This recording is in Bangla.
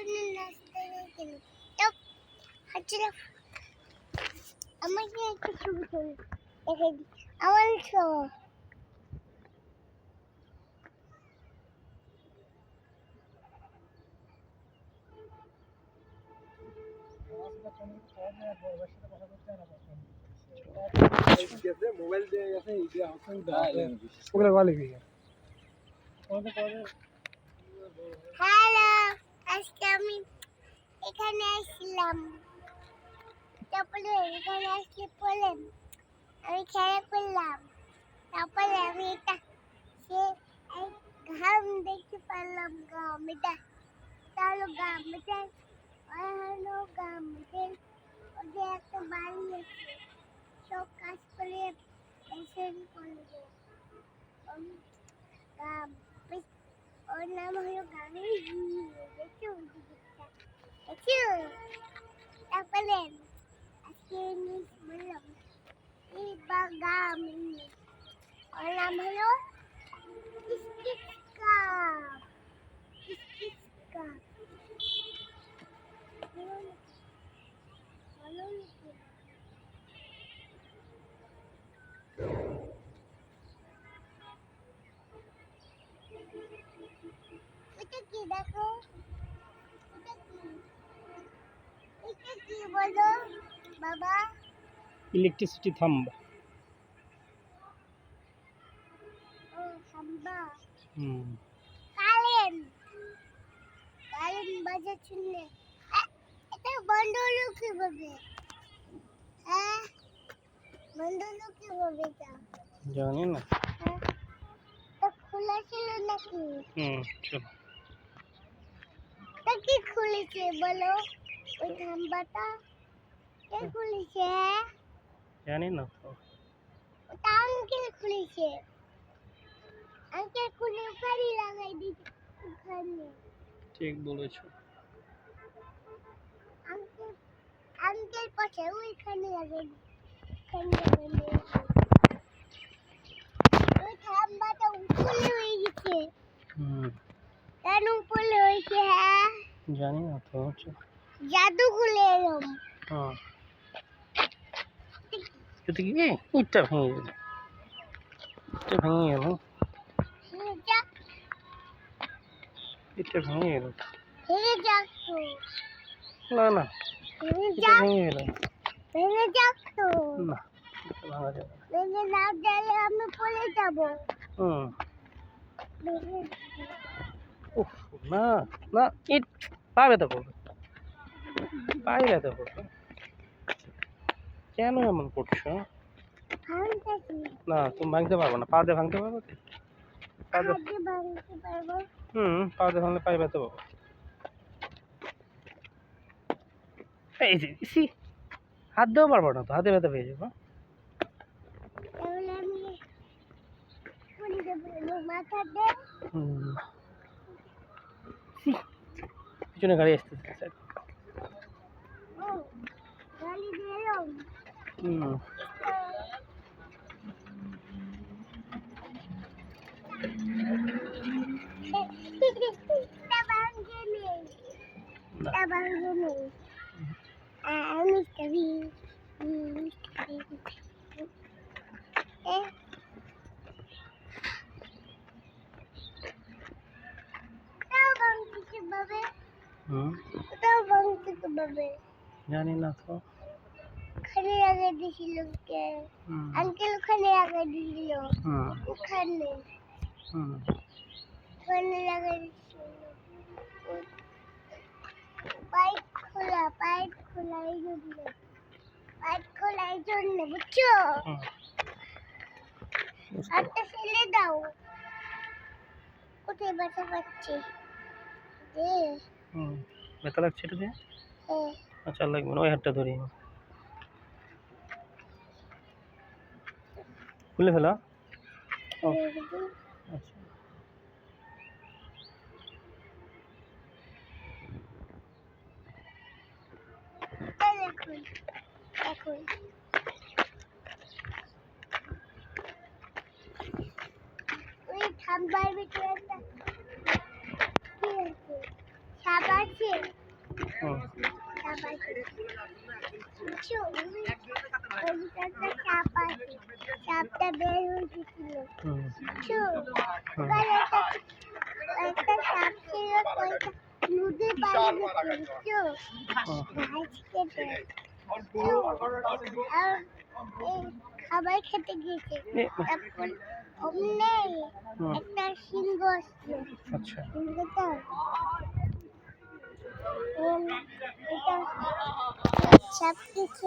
এখনই নাচতে গেল তো হচ্ছিল আমাকে একটা ছবি তুলি দেখে দি আমার ছবি মোবাইল দিয়ে গেছে ইডিয়া হাসান ওগুলো ভালো কি হ্যালো আজকে আমি এখানে আসলাম তারপরে এখানে আসলে পড়লাম আমি খেলা করলাম তারপরে আমি এটা সে ঘাম দেখতে পারলাম গাম এটা তাহলে গাম এটা হলো গাম ওদের একটা বাড়ি আছে সব কাজ করে এসে করবে গাম ওর নাম হলো গামি দেখছো তারপরে আজকে বললাম এই গাম ওর নাম হলো কিসকিসকা কিসকিসকা ভালো লিখে এটা কি দেখো এটা কি বলো বাবা ইলেকট্রিসিটি থাম্ব ও সাম্বা হুম কারেন্ট বাজে শুনলে এটা বন্ধ হলো কিভাবে হ্যাঁ বন্ধ হলো কিভাবে এটা জানি না তা খোলা ছিল নাকি চলো তা কি খুলেছে বলো ওই থাম্বাটা কে খুলেছে জানি না তো ওটা আঙ্কেল খুলেছে আঙ্কেল খুলে ওখানে লাগাই দিচ্ছে ওখানে ঠিক বলেছো আঙ্কেল আঙ্কেল পাশে ওইখানে লাগাই ওখানে ওই থাম্বাটা উপরে হয়ে গেছে কেন উপরে হয়েছে হ্যাঁ জানি না তো জাদু খুলে এলাম হ্যাঁ যদি কি ইটটা ভেঙে গেল ইটটা ভেঙে গেল ভেঙে যাক তো না না ভেঙে ইটটা যাক ভেঙে গেল ভেঙে যাক তো না ইটটা ভাঙা যাবে না ভেঙে না গেলে আমি পড়ে যাবো ভেঙে উফ না না ইট পা ব্যথা করবে পায়ে ব্যথা করবে কেন এমন করছো ভাঙতেছি না তুমি ভাঙতে পারবে না পা দিয়ে ভাঙতে পারবে কি? পা দিয়ে আগে ভাঙতে পারবো পা দিয়ে ভাঙলে পায়ে ব্যথা পাবো এই যে ইসি হাত দেওয়া পারবো না তো হাতে ব্যথা পেয়ে যাবো তাহলে আমি পড়ে যাবো মাথাতে পিছনে গাড়ি আসতেছে স্যার ও গালি দিলাম জানি না তো ওখানে আগে দিছিল কে আঙ্কেল ওখানে আগে দিছিল ওখানে ওখানে লাগাই দিছিল পাইপ খোলা এই জন্য পাইপ খোলা এই জন্য বুঝছো হাতটা ফেলে দাও কোথায় ব্যথা পাচ্ছে দে ব্যথা লাগছে এটা দিয়ে হ্যাঁ আচ্ছা লাগবে না ওই হাতটা ধরি খুলে ফেলা ও আচ্ছা এখন এখন ওই থাম্বার ভিতরে একটা কি আছে সাপ আছে গিয়ে হুম, সাপ আছে কিছু ওইখানটা সাপ আছে সাপটা বের হয়েছিল হুম, কিছু হুম। ওখানে একটা সাপ ছিল ওইটা নদীর পাড়ে গেছে কিছু ঘাস খেতে আর এই খাবার খেতে গিয়েছে তারপর অমনে হুম, একটা সিংহ আসছে আচ্ছা সিংহটা এটা সব কিছু